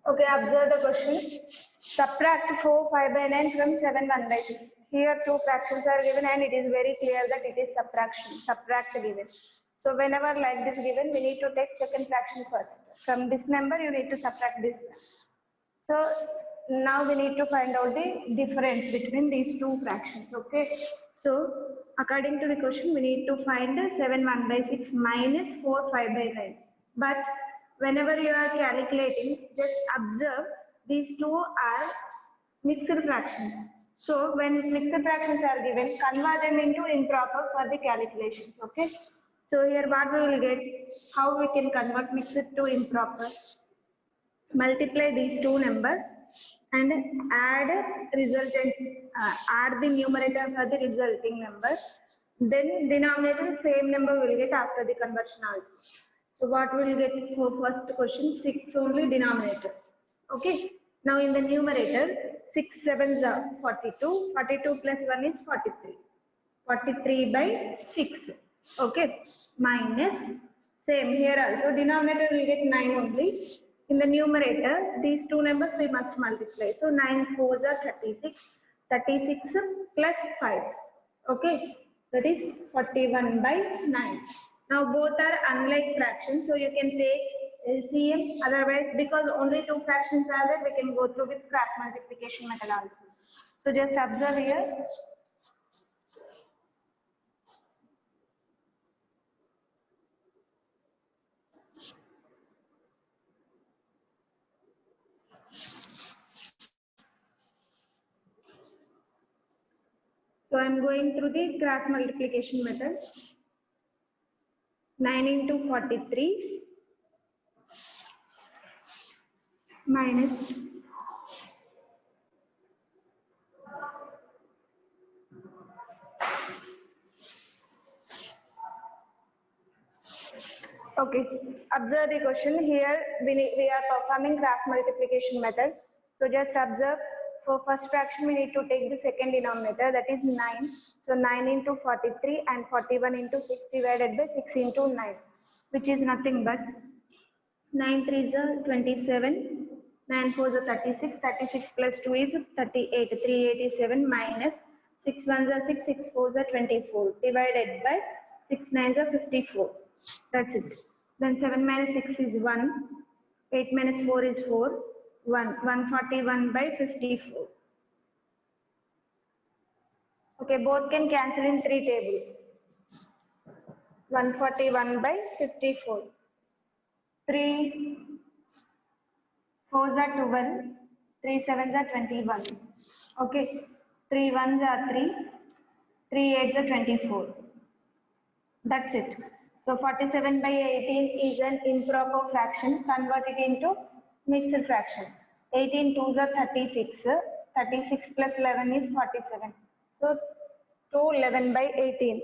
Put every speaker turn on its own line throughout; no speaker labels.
Okay, observe the question. Subtract 4 5 by 9 from 7 1 by 6. Here two fractions are given and it is very clear that it is subtraction. Subtract given. So whenever like this given, we need to take second fraction first. From this number, you need to subtract this. So now we need to find out the difference between these two fractions. Okay. So according to the question, we need to find 7 1 by 6 minus 4 5 by 9. But whenever you are calculating, just observe these two are mixed fractions. So when mixed fractions are given, convert them into improper for the calculations. Okay. So here what we will get, how we can convert mixed to improper. Multiply these two numbers and add resultant, add the numerator for the resulting number. Then denominator same number will get after the conversion also. So what will get for first question? 6 only denominator. Okay. Now in the numerator, 6 7s are 42. 42 plus 1 is 43. 43 by 6. Okay. Minus same here also. Denominator will get 9 only. In the numerator, these two numbers we must multiply. So 9 4s are 36. 36 plus 5. Okay. That is 41 by 9. Now both are unlike fractions. So you can take LCM. Otherwise, because only two fractions are there, we can go through with cross multiplication method also. So just observe here. So I am going through the cross multiplication method. 9 into 43 minus okay. Observe the question here. We are performing cross multiplication method. So just observe. For first fraction, we need to take the second denominator, that is 9. So 9 into 43 and 41 into 6 divided by 6 into 9, which is nothing but 9 3s are 27, 9 4s are 36, 36 plus 2 is 38, 387 minus 6 1s are 6, 6 4s are 24, divided by 6 9s are 54. That's it. Then 7 minus 6 is 1, 8 minus 4 is 4, 141 by 54. Okay, both can cancel in 3 tables. 141 by 54. 3 4s are 12, 3 7s are 21. Okay, 3 1s are 3, 3 8s are 24. That's it. So 47 by 18 is an improper fraction. Convert it into mixed fraction. 18 2s are 36. 36 plus 11 is 47. So 211 by 18.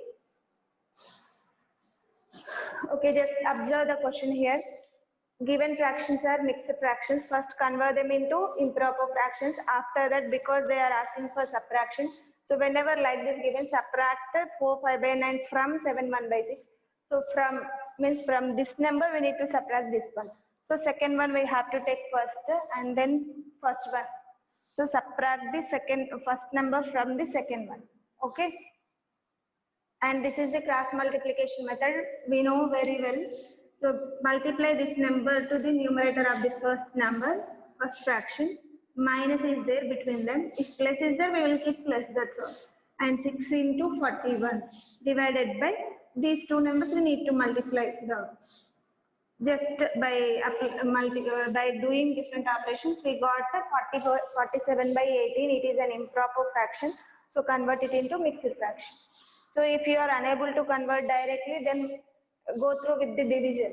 Okay, just observe the question here. Given fractions are mixed fractions, first convert them into improper fractions. After that, because they are asking for subtraction, so whenever like this given, subtract 4 5 by 9 from 7 1 by 6. So from means from this number we need to subtract this one. So second one we have to take first and then first one. So subtract the first number from the second one. Okay. And this is the cross multiplication method. We know very well. So multiply this number to the numerator of the first number, first fraction. Minus is there between them. If plus is there, we will keep plus, that's all. And 6 into 41 divided by these two numbers we need to multiply down. Just by doing different operations, we got 47 by 18. It is an improper fraction. So convert it into mixed fraction. So if you are unable to convert directly, then go through with the division.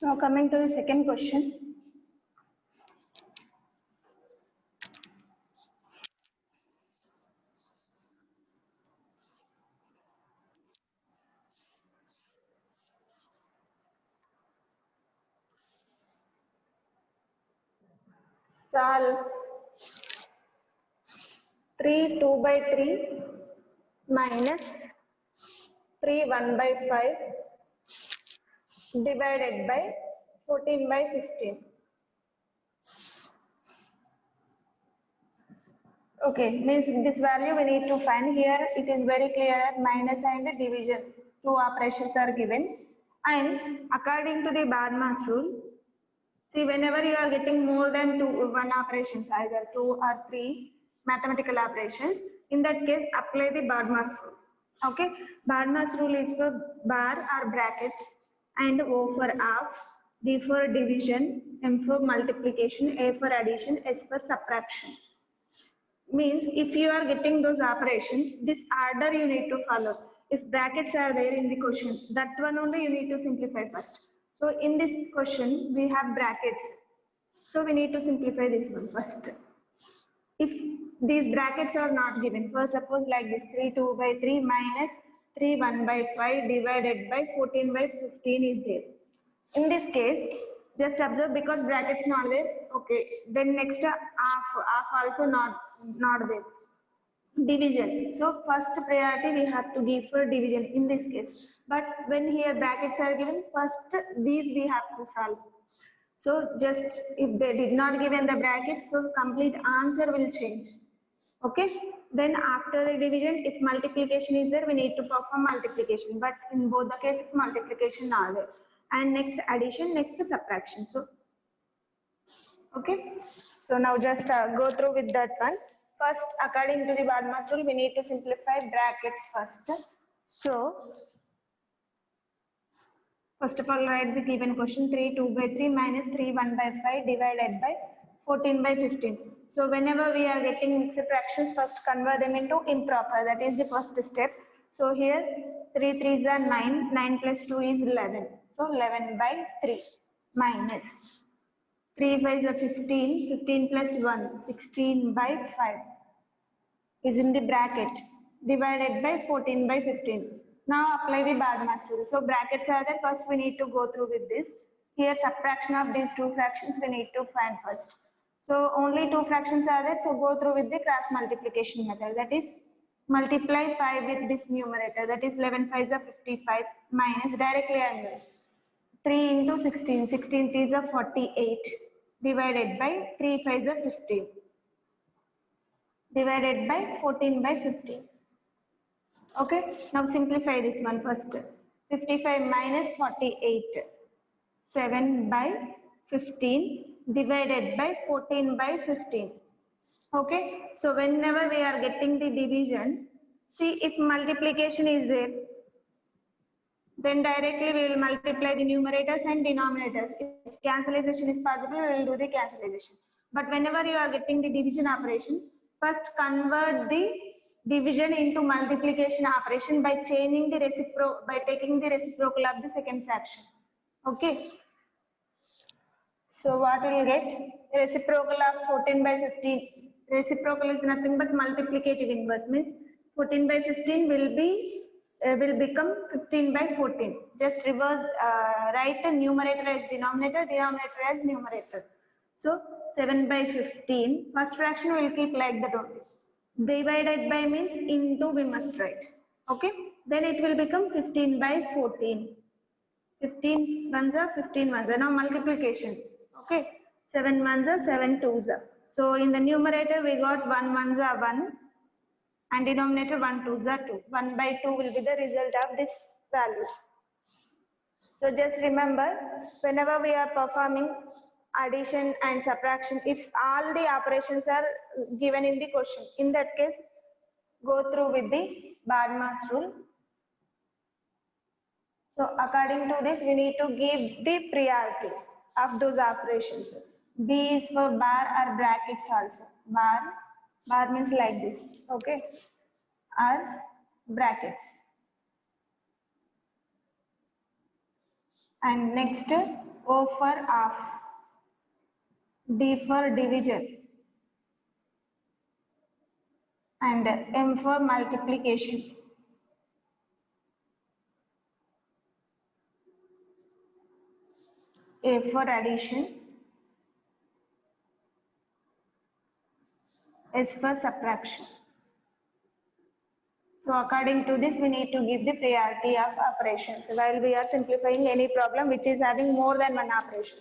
Now coming to the second question. Solve 3 2 by 3 minus 3 1 by 5 divided by 14 by 15. Okay, means this value we need to find. Here it is very clear that minus and division, two operations are given, and according to the Badmas rule, see, whenever you are getting more than one operations, either 2 or 3 mathematical operations, in that case apply the Badmas rule. Okay, Badmas rule is for bar or brackets, and O for half, D for division, M for multiplication, A for addition, S for subtraction. Means if you are getting those operations, this order you need to follow. If brackets are there in the question, that one only you need to simplify first. So in this question, we have brackets. So we need to simplify this one first. If these brackets are not given, for suppose like this 3 2 by 3 minus 3 1 by 5 divided by 14 by 15 is there. In this case, just observe because brackets not there. Okay, then next half also not there. Division. So first priority we have to give for division in this case. But when here brackets are given, first these we have to solve. So just if they did not given the brackets, so complete answer will change. Okay. Then after the division, if multiplication is there, we need to perform multiplication. But in both the cases, multiplication are there. And next addition, next subtraction. So okay. So now just go through with that one. First, according to the Badmas rule, we need to simplify brackets first. So first of all, write the given question 3 2 by 3 minus 3 1 by 5 divided by 14 by 15. So whenever we are getting mixed fractions, first convert them into improper. That is the first step. So here 3 3s are 9, 9 plus 2 is 11. So 11 by 3 minus 3 5 is 15, 15 plus 1, 16 by 5 is in the bracket divided by 14 by 15. Now apply the Badmas rule. So brackets are there, first we need to go through with this. Here subtraction of these two fractions we need to find first. So only two fractions are there, so go through with the cross multiplication method. That is multiply 5 with this numerator, that is 11 5 is 55 minus directly I am doing 3 into 16, 16 is 48 divided by 3 5 is 15 divided by 14 by 15. Okay, now simplify this one first. 55 minus 48, 7 by 15 divided by 14 by 15. Okay, so whenever we are getting the division, see if multiplication is there, then directly we will multiply the numerators and denominators. If cancellation is possible, we will do the cancellation. But whenever you are getting the division operation, first convert the division into multiplication operation by changing the by taking the reciprocal of the second fraction. Okay. So what will you get? Reciprocal of 14 by 15. Reciprocal is nothing but multiplicative inverse, means 14 by 15 will become 15 by 14. Just reverse, write the numerator as denominator, denominator as numerator. So 7 by 15, first fraction will keep like that only. Divided by means into we must write. Okay, then it will become 15 by 14. 15 ones are 15 ones are now multiplication. Okay, 7 ones are 7 twos are. So in the numerator we got 1 ones are 1 and denominator 1 twos are 2. 1 by 2 will be the result of this value. So just remember, whenever we are performing addition and subtraction, if all the operations are given in the question, in that case go through with the Badmas rule. So according to this, we need to give the priority of those operations. B is for bar or brackets also. Bar means like this, okay, or brackets. And next, O for half, D for division, and M for multiplication. A for addition, S for subtraction. So according to this, we need to give the priority of operations while we are simplifying any problem which is having more than one operation.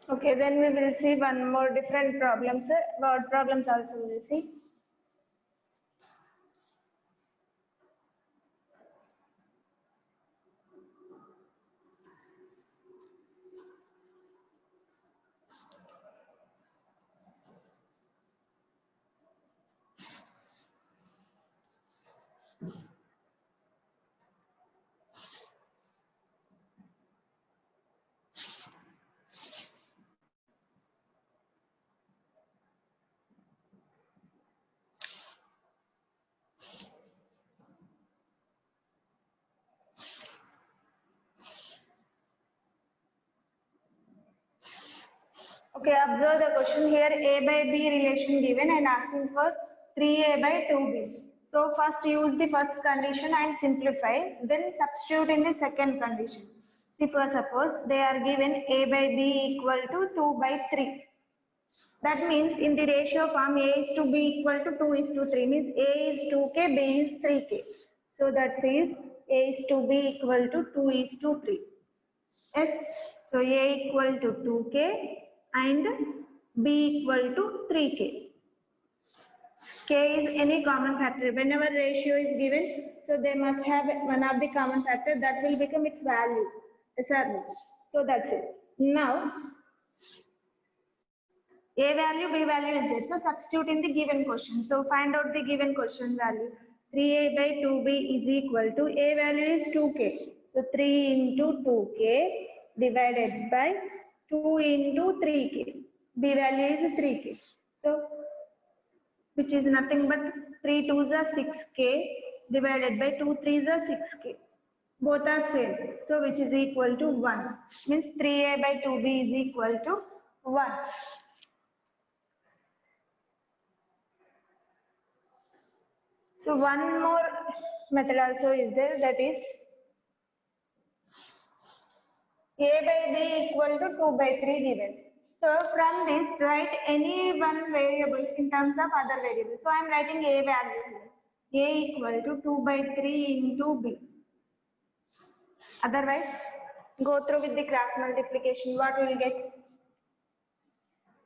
Okay, then we will see one more different problems, word problems also we will see. Okay, observe the question here, A by B relation given and asking for 3A by 2B. So first use the first condition and simplify, then substitute in the second condition. Suppose they are given A by B equal to 2 by 3. That means in the ratio form A is to B equal to 2 is to 3 means A is 2K, B is 3K. So that is A is to B equal to 2 is to 3. Yes. So A equal to 2K and B equal to 3K. K is any common factor. Whenever ratio is given, so they must have one of the common factor that will become its value. Yes or no? So that's it. Now, A value, B value is there. So substitute in the given question. So find out the given question value. 3A by 2B is equal to A value is 2K. So 3 into 2K divided by 2 into 3K. B value is 3K. So which is nothing but 3 2s are 6K divided by 2 3s are 6K. Both are same. So which is equal to 1. Means 3A by 2B is equal to 1. So one more method also is there, that is A by B equal to 2 by 3 given. So from this, write any one variable in terms of other variables. So I am writing A value here. A equal to 2 by 3 into B. Otherwise, go through with the cross multiplication. What will you get?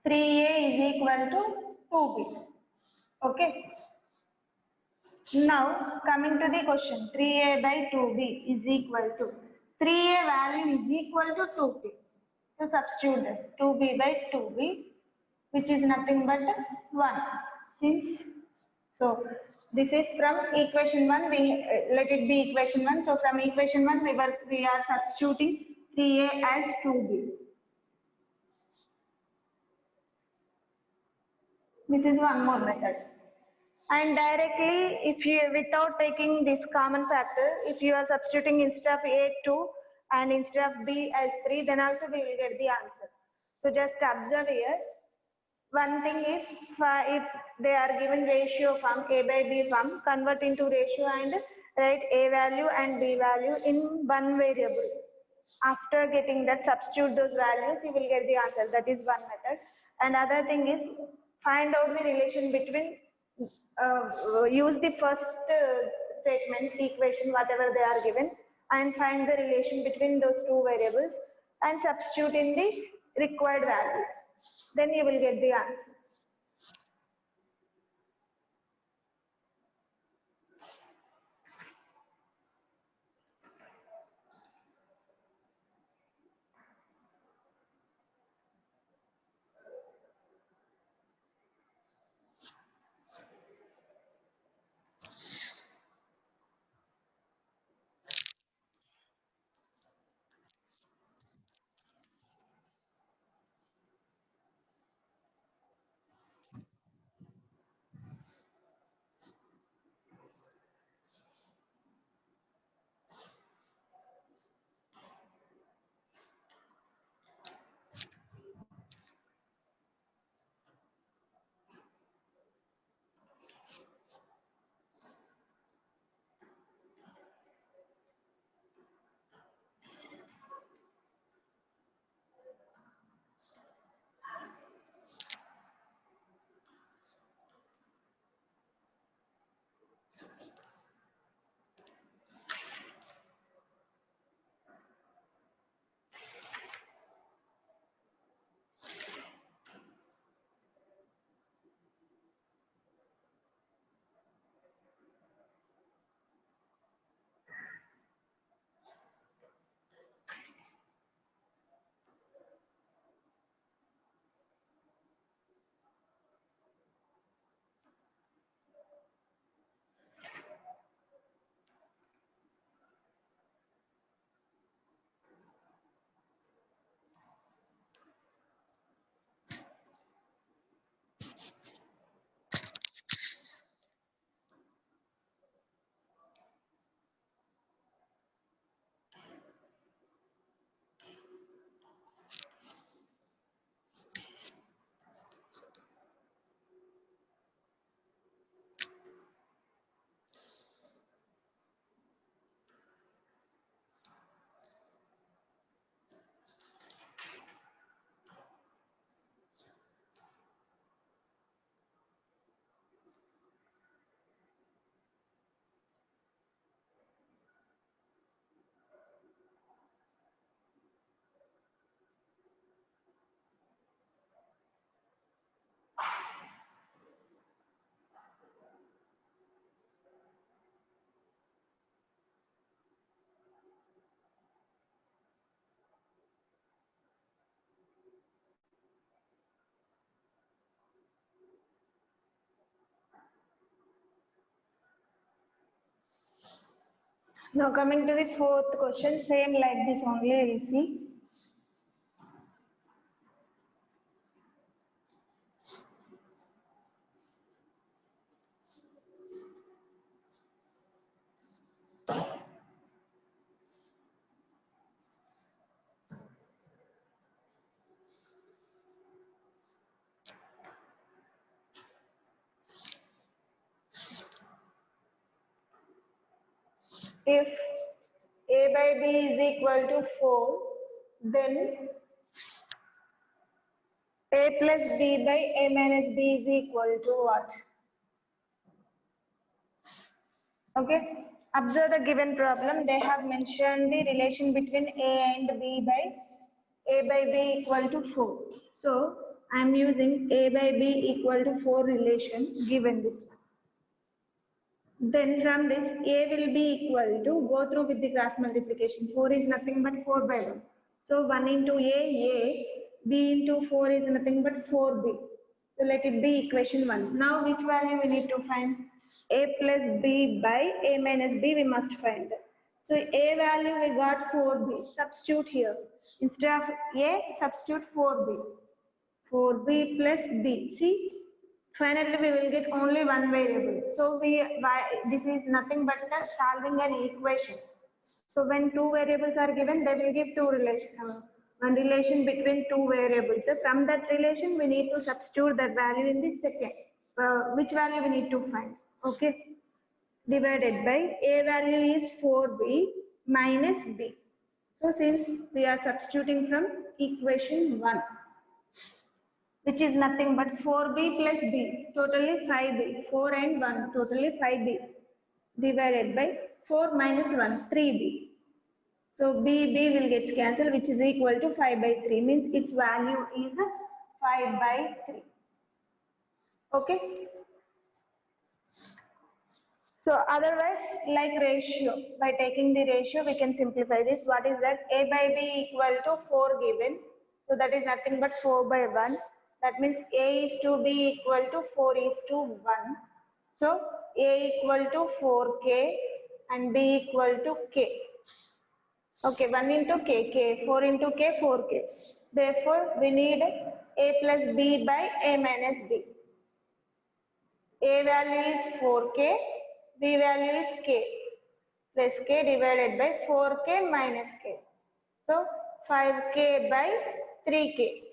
3A is equal to 2B. Okay. Now, coming to the question, 3A by 2B is equal to, 3A value is equal to 2B. So, substitute that, 2B by 2B, which is nothing but 1. Since, so, this is from equation 1, let it be equation 1. So, from equation 1, we are substituting 3A as 2B. This is one more method. And directly, if you, without taking this common factor, if you are substituting instead of A 2 and instead of B as 3, then also we will get the answer. So just observe here. One thing is, if they are given ratio form, A by B form, convert into ratio and write A value and B value in one variable. After getting that, substitute those values, you will get the answer. That is one method. And other thing is, find out the relation between, use the first statement, equation, whatever they are given, and find the relation between those two variables and substitute in the required values. Then you will get the answer. Now coming to the fourth question, same like this only, we'll see. If A by B is equal to 4, then A plus B by A minus B is equal to what? Okay. Observe the given problem. They have mentioned the relation between A and B by A by B equal to 4. So I am using A by B equal to 4 relation given this one. Then from this A will be equal to, go through with the cross multiplication. 4 is nothing but 4 by 1. So 1 into A, B into 4 is nothing but 4B. So let it be equation 1. Now which value we need to find? A plus B by A minus B we must find. So A value we got 4B. Substitute here. Instead of A, substitute 4B. 4B plus B. See, finally we will get only one variable. So this is nothing but solving an equation. So when two variables are given, they will give one relation between two variables. So from that relation, we need to substitute that value in the second. Which value we need to find? Okay, divided by a value is 4b minus b. So since we are substituting from equation 1, which is nothing but 4b plus b, totally 5b, 4 and 1, totally 5b, divided by 4 minus 1, 3b. So b will get cancelled, which is equal to 5 by 3, means its value is 5 by 3. Okay. So otherwise, like ratio, by taking the ratio, we can simplify this. What is that? A by b equal to 4 given. So that is nothing but 4 by 1. That means a is to b equal to 4 is to 1. So a equal to 4k and b equal to k. Okay, 1 into k, 4 into k, 4k. Therefore, we need a plus b by a minus b. A value is 4k, b value is k, plus k divided by 4k minus k. So 5k by 3k.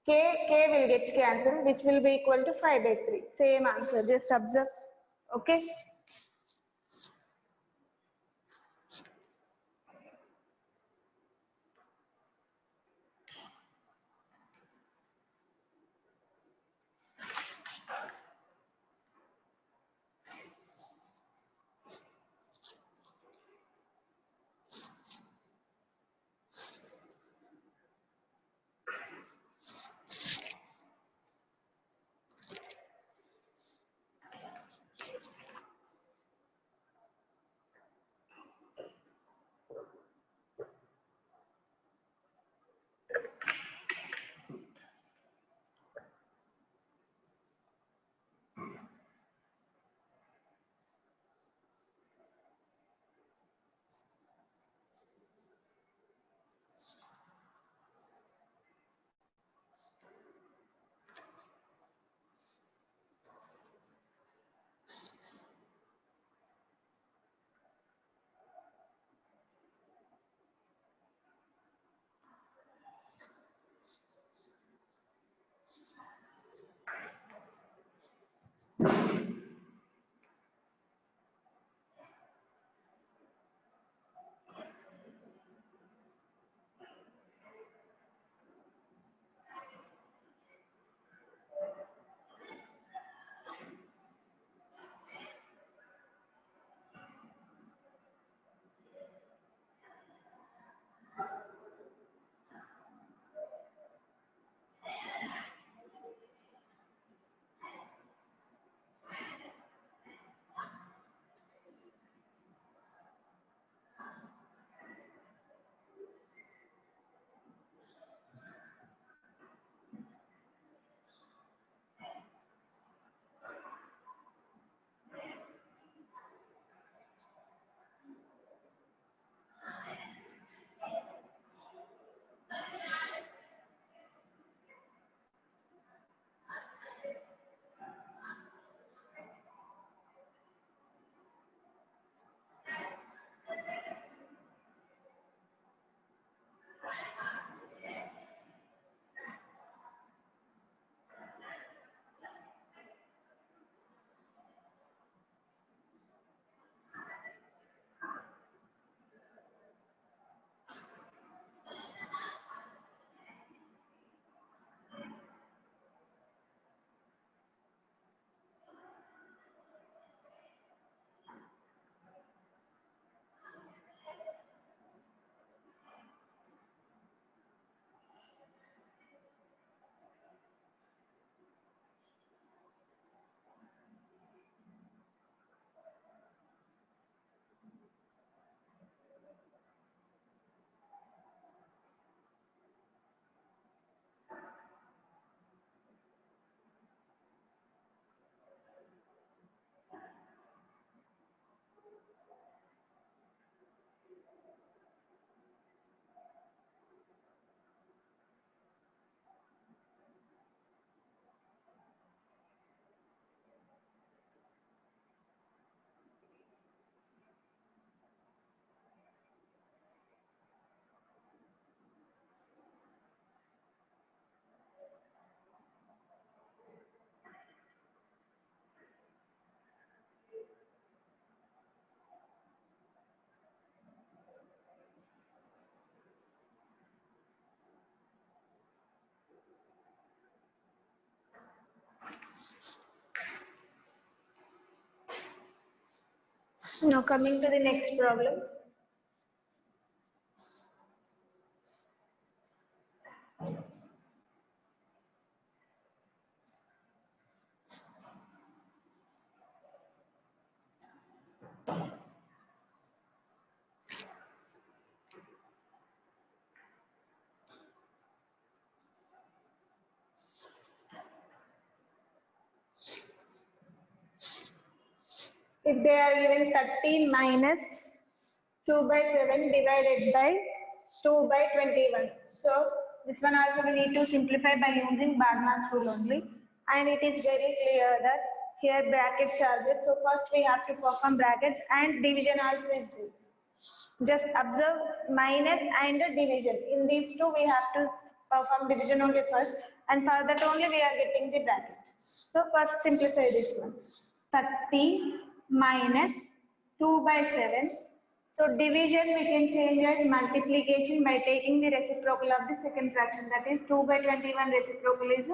K will get cancelled, which will be equal to 5 by 3. Same answer, just observe. Okay. Now coming to the next problem. If they are given 30 minus 2 by 7 divided by 2 by 21. So this one also we need to simplify by using Bagman's rule only. And it is very clear that here brackets are there. So first we have to perform brackets and division also is there. Just observe minus and division. In these two we have to perform division only first, and for that only we are getting the bracket. So first simplify this one. 30 minus 2 by 7. So division we can change as multiplication by taking the reciprocal of the second fraction, that is 2 by 21 reciprocal is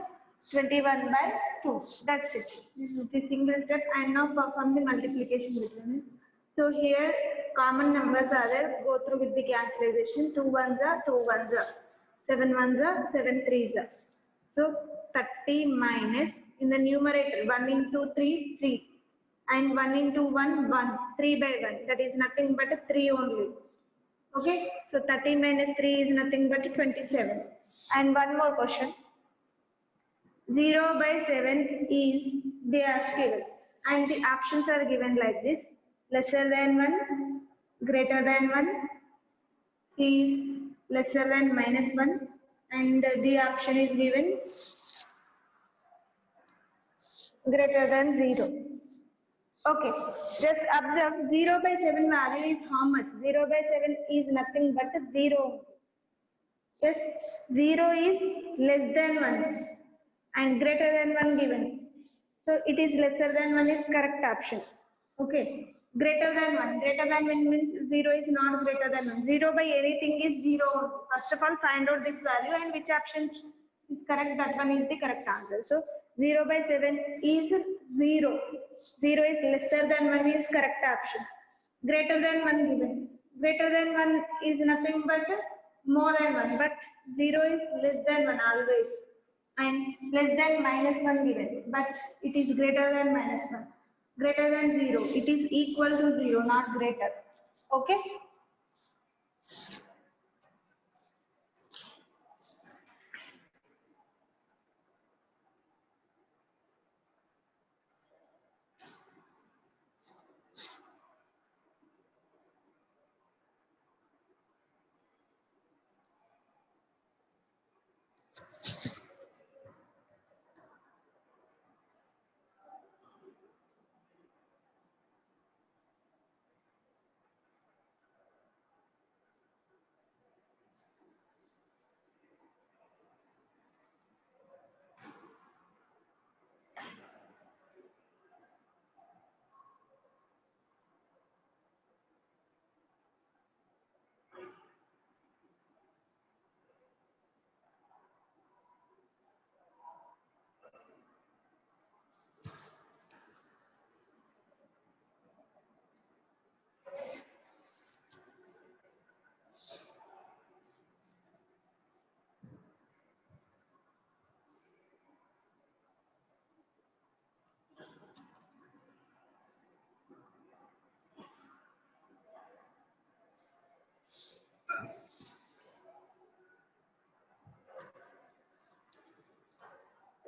21 by 2. That's it. This is the single step, and now perform the multiplication between it. So here common numbers are there, go through with the cancellation. 2 ones are 2 ones are, 7 ones are 7 threes are. So 30 minus, in the numerator 1 into 3 3, and 1 into 1 1, 3 by 1, that is nothing but a 3 only. Okay, so 30 minus 3 is nothing but 27. And one more question. 0 by 7 is they are given, and the options are given like this: lesser than 1, greater than 1, C is lesser than minus 1, and the option is given greater than 0. Okay, just observe 0 by 7 value is how much? 0 by 7 is nothing but 0. Yes, 0 is less than 1 and greater than 1 given. So it is lesser than 1 is correct option. Okay, greater than 1. Greater than 1 means 0 is not greater than 1. 0 by anything is 0. First of all, find out this value and which option is correct, that one is the correct answer. So 0 by 7 is 0. 0 is lesser than 1 is correct option. Greater than 1 given. Greater than 1 is nothing but more than 1, but 0 is less than 1 always. And less than minus 1 given, but it is greater than minus 1. Greater than 0, it is equal to 0, not greater. Okay?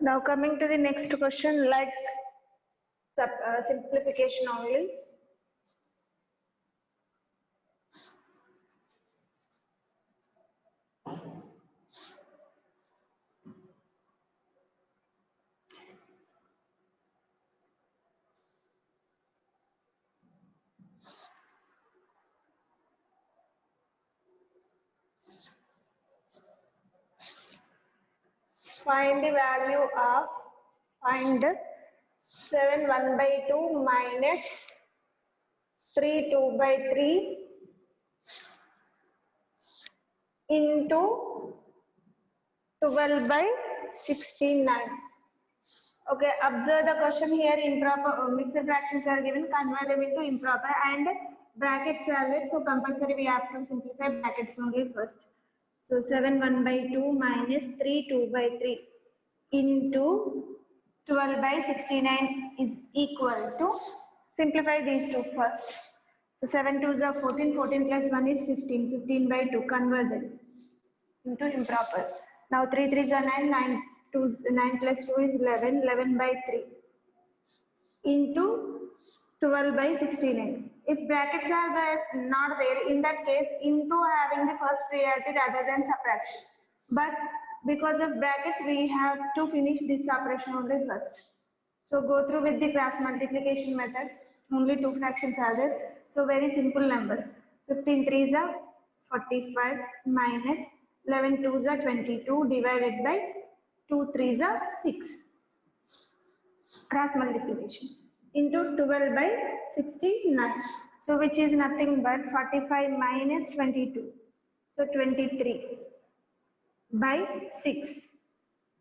Now coming to the next question, like simplification only. Find the value of, find 7 1 by 2 minus 3 2 by 3 into 12 by 69. Okay, observe the question here. Improper mixed fractions are given. Convert them into improper and brackets are there. So compulsory we have to simplify brackets only first. So 7 1 by 2 minus 3 2 by 3 into 12 by 69 is equal to, simplify these two first. So 7 2s are 14, 14 plus 1 is 15, 15 by 2, convert them into improper. Now 3 3s are 9, 9 plus 2 is 11, 11 by 3 into 12 by 69. If brackets are there, not there, in that case, into having the first priority rather than subtraction. But because of brackets, we have to finish this operation only first. So go through with the cross multiplication method. Only two fractions are there. So very simple numbers. 15 3s are 45 minus 11 2s are 22 divided by 2 3s are 6. Cross multiplication into 12 by 69. So which is nothing but 45 minus 22. So 23 by 6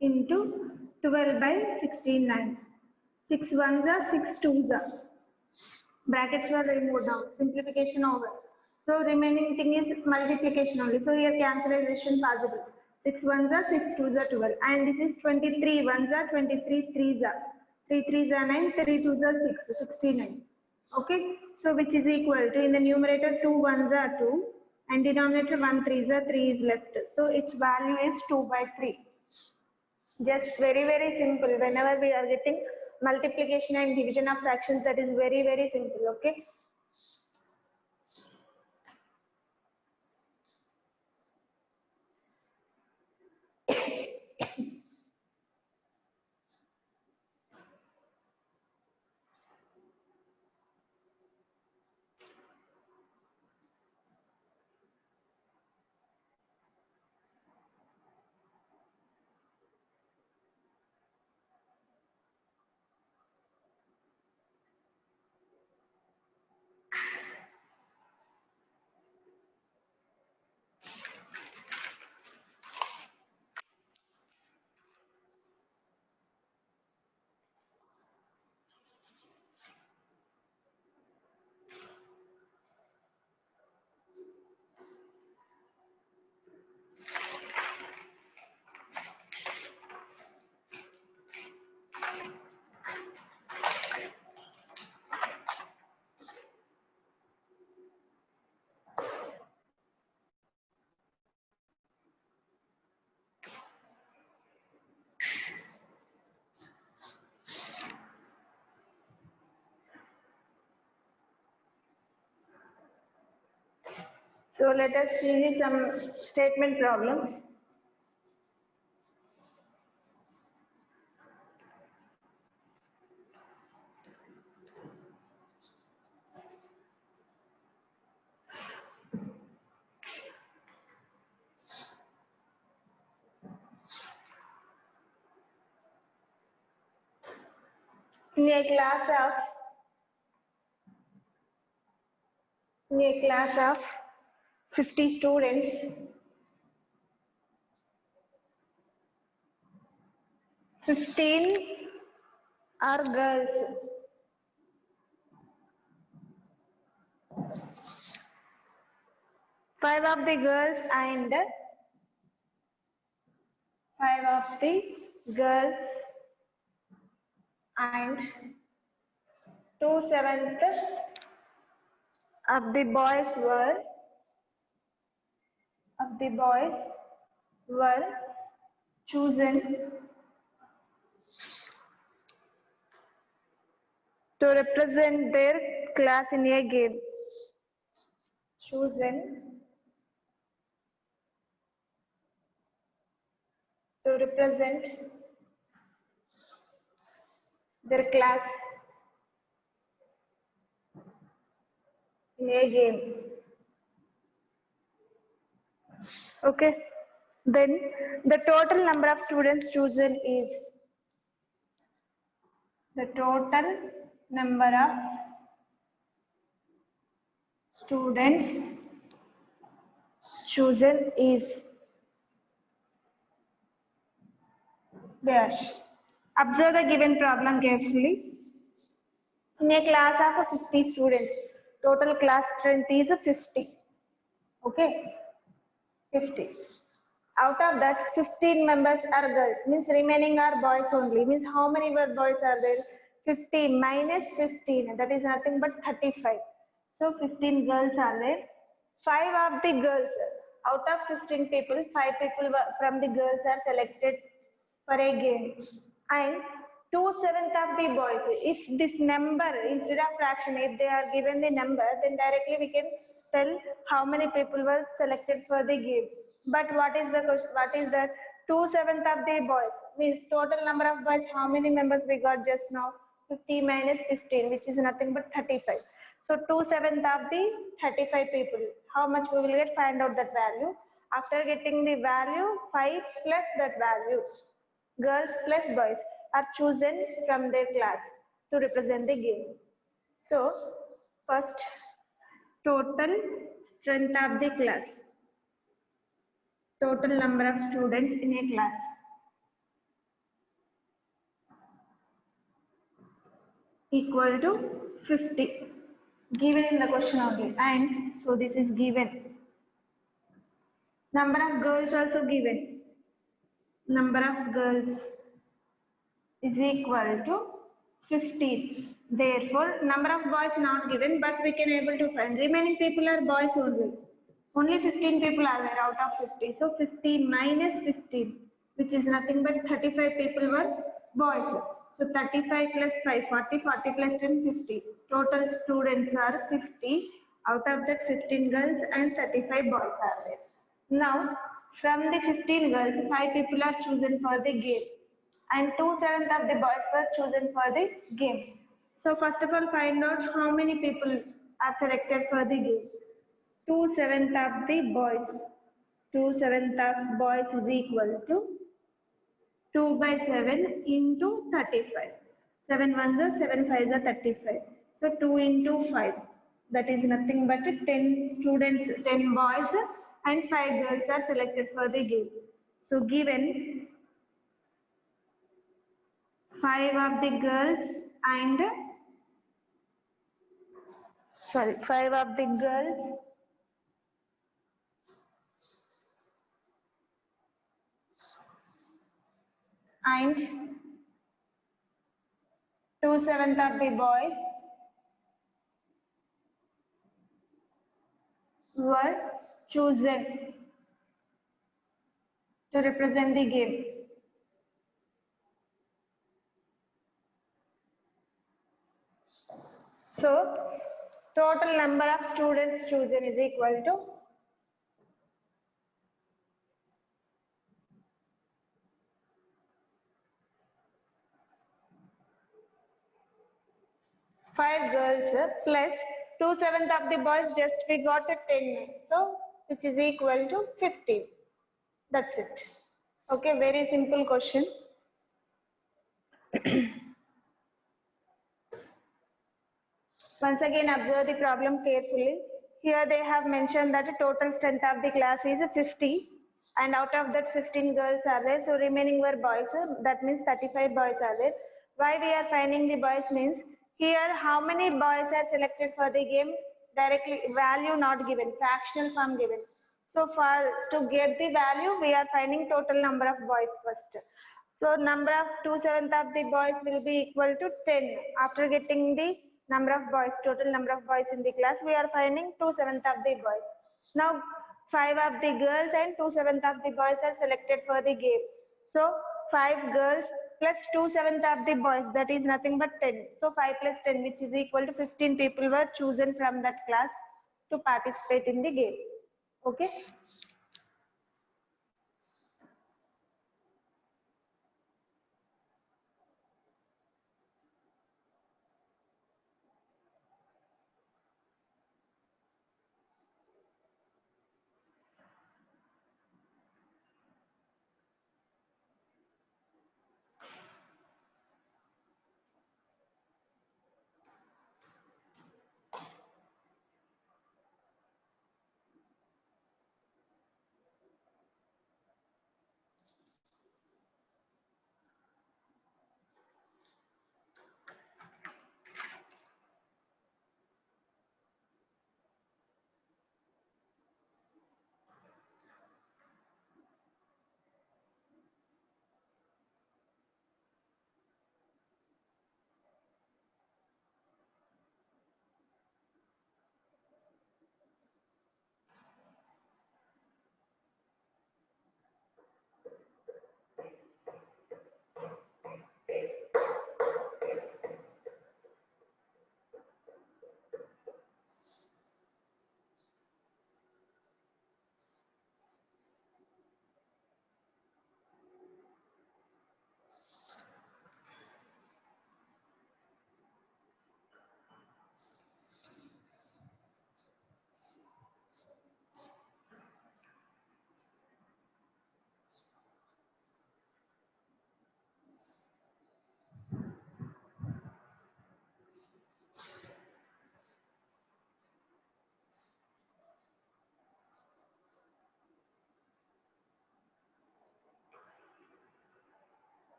into 12 by 69. 6 ones are 6 twos are. Brackets were removed now. Simplification over. So remaining thing is multiplication only. So here cancellation possible. 6 ones are 6 twos are 12. And this is 23 ones are 23 threes are. 3 threes are 9, 3 twos are 6, 69. Okay. So which is equal to, in the numerator 2 ones are 2 and denominator 1 threes are 3 is left. So its value is 2 by 3. Just very simple. Whenever we are getting multiplication and division of fractions, that is very simple. Okay. So let us see some statement problems. In a class of 50 students, 15 are girls. 5 of the girls and 5 of the girls and 2/7 of the boys were chosen to represent their class in a game. Chosen to represent their class in a game. Okay. Then the total number of students chosen is, the total number of students chosen is dash. Observe the given problem carefully. In a class of 50 students, total class strength is 50. Okay, 50. Out of that, 15 members are girls, means remaining are boys only. Means how many boys are there? 15 minus 15, that is nothing but 35. So 15 girls are there. 5 of the girls, out of 15 people, 5 people from the girls are selected for a game. And 2/7 of the boys, if this number, instead of fraction, if they are given the number, then directly we can tell how many people were selected for the game. But what is the question? What is that? 2/7 of the boys means total number of boys. How many members we got just now? 50 minus 15, which is nothing but 35. So 2/7 of the 35 people. How much we will get? Find out that value. After getting the value, 5 plus that value, girls plus boys are chosen from their class to represent the game. So first, total strength of the class, total number of students in a class, equal to 50, given in the question only. And so this is given. Number of girls also given. Number of girls is equal to 15. Therefore, number of boys not given, but we can able to find. Remaining people are boys only. Only 15 people are there out of 50. So 15 minus 15, which is nothing but 35 people were boys. So 35 plus 5, 40, 40 plus 10, 50. Total students are 50. Out of that, 15 girls and 35 boys are there. Now, from the 15 girls, 5 people are chosen for the game and 2/7 of the boys were chosen for the game. So first of all, find out how many people are selected for the game. 2/7 of the boys. 2/7 of boys is equal to 2 by 7 into 35. 7 ones are 7 fives are 35. So 2 into 5. That is nothing but 10 students, 10 boys and 5 girls are selected for the game. So given 5 of the girls and 5 of the girls and 2/7 of the boys were chosen to represent the game. So total number of students chosen is equal to 5 girls plus 2/7 of the boys, just we got a 10. So which is equal to 15. That's it. Okay, very simple question. Once again, observe the problem carefully. Here they have mentioned that the total strength of the class is 50 and out of that 15 girls are there. So remaining were boys. That means 35 boys are there. Why we are finding the boys means here how many boys are selected for the game? Directly value not given, fractional form given. So for to get the value, we are finding total number of boys first. So number of 2/7 of the boys will be equal to 10. After getting the number of boys, total number of boys in the class, we are finding 2/7 of the boys. Now 5 of the girls and 2/7 of the boys are selected for the game. So 5 girls plus 2/7 of the boys, that is nothing but 10. So 5 plus 10, which is equal to 15 people were chosen from that class to participate in the game. Okay.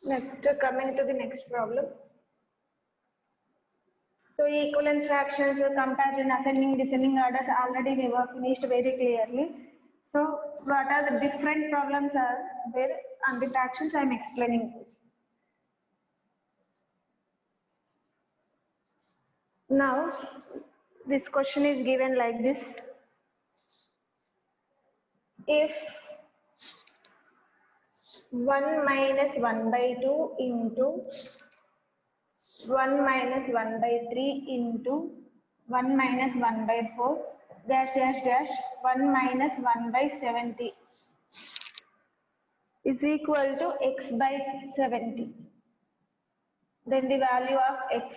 Next, coming to the next problem. So equivalent fractions, comparison, ascending, descending orders already we were finished very clearly. So what are the different problems are there on the fractions? I am explaining this. Now this question is given like this. If 1 minus 1 by 2 into 1 minus 1 by 3 into 1 minus 1 by 4 dash dash dash 1 minus 1 by 70 is equal to x by 70. Then the value of x,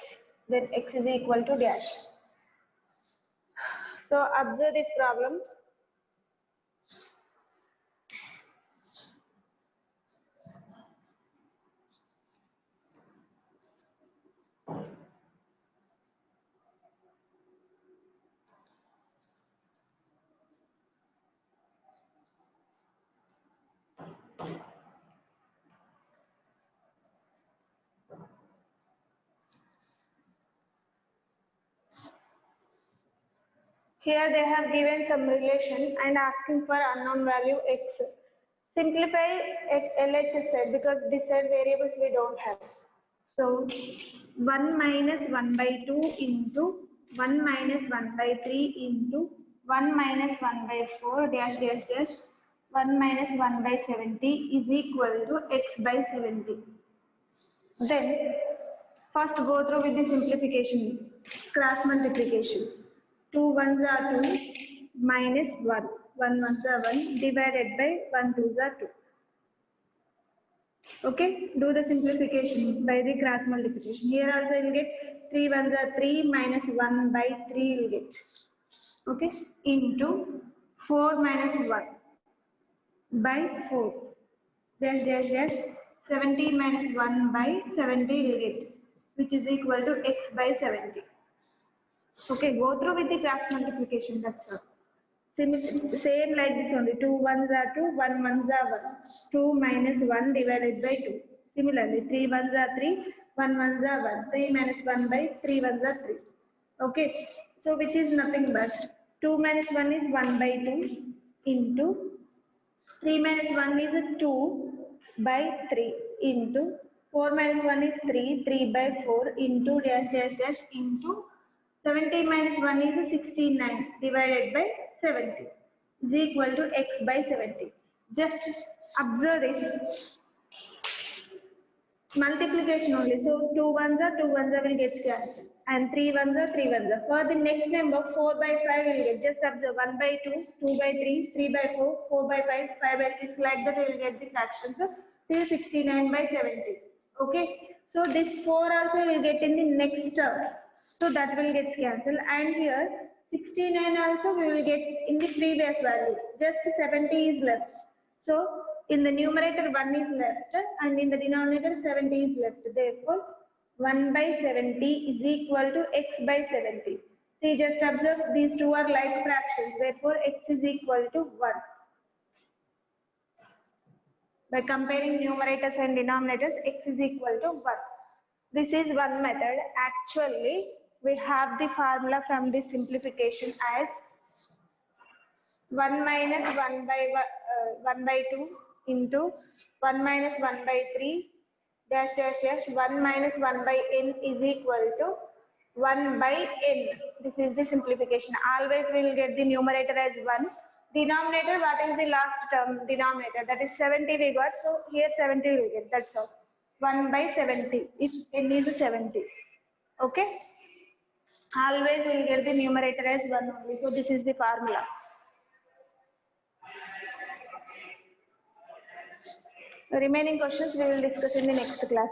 then x is equal to dash. So observe this problem. Here they have given some relation and asking for unknown value x. Simplify LHS side because this side variables we don't have. So 1 minus 1 by 2 into 1 minus 1 by 3 into 1 minus 1 by 4 dash dash dash 1 minus 1 by 70 is equal to x by 70. Then first go through with the simplification, cross multiplication. 2 ones are 2 minus 1, 1 ones are 1 divided by 1 twos are 2. Okay, do the simplification by the cross multiplication. Here also you will get 3 ones are 3 minus 1 by 3 you will get. Okay, into 4 minus 1 by 4. Dash dash dash 17 minus 1 by 70 you will get, which is equal to x by 70. Okay, go through with the cross multiplication, that's all. Same like this only, 2 ones are 2, 1 ones are 1. 2 minus 1 divided by 2. Similarly, 3 ones are 3, 1 ones are 1. 3 minus 1 by 3 ones are 3. Okay, so which is nothing but 2 minus 1 is 1 by 2 into 3 minus 1 is 2 by 3 into 4 minus 1 is 3, 3 by 4 into dash dash dash into 70 minus 1 is 69 divided by 70 is equal to x by 70. Just observe this. Multiplication only. So 2 ones are will get cancelled. And 3 ones are 3 ones are. For the next number 4 by 5 will get. Just observe 1 by 2, 2 by 3, 3 by 4, 4 by 5, 5 by 6. Like that we will get the fractions. So till 69 by 70. Okay. So this 4 also will get in the next term. So that will get cancelled. And here 69 also we will get in the previous value. Just 70 is left. So in the numerator 1 is left and in the denominator 70 is left. Therefore 1 by 70 is equal to x by 70. See, just observe these two are like fractions. Therefore x is equal to 1. By comparing numerators and denominators, x is equal to 1. This is one method. Actually, we have the formula from this simplification as 1 minus 1 by 2 into 1 minus 1 by 3 dash dash dash 1 minus 1 by n is equal to 1 by n. This is the simplification. Always we will get the numerator as 1. Denominator, what is the last term denominator? That is 70 we got. So here 70 we will get. That's all. 1 by 70 if n is 70. Okay. Always we will get the numerator as 1 only. So this is the formula. The remaining questions we will discuss in the next class.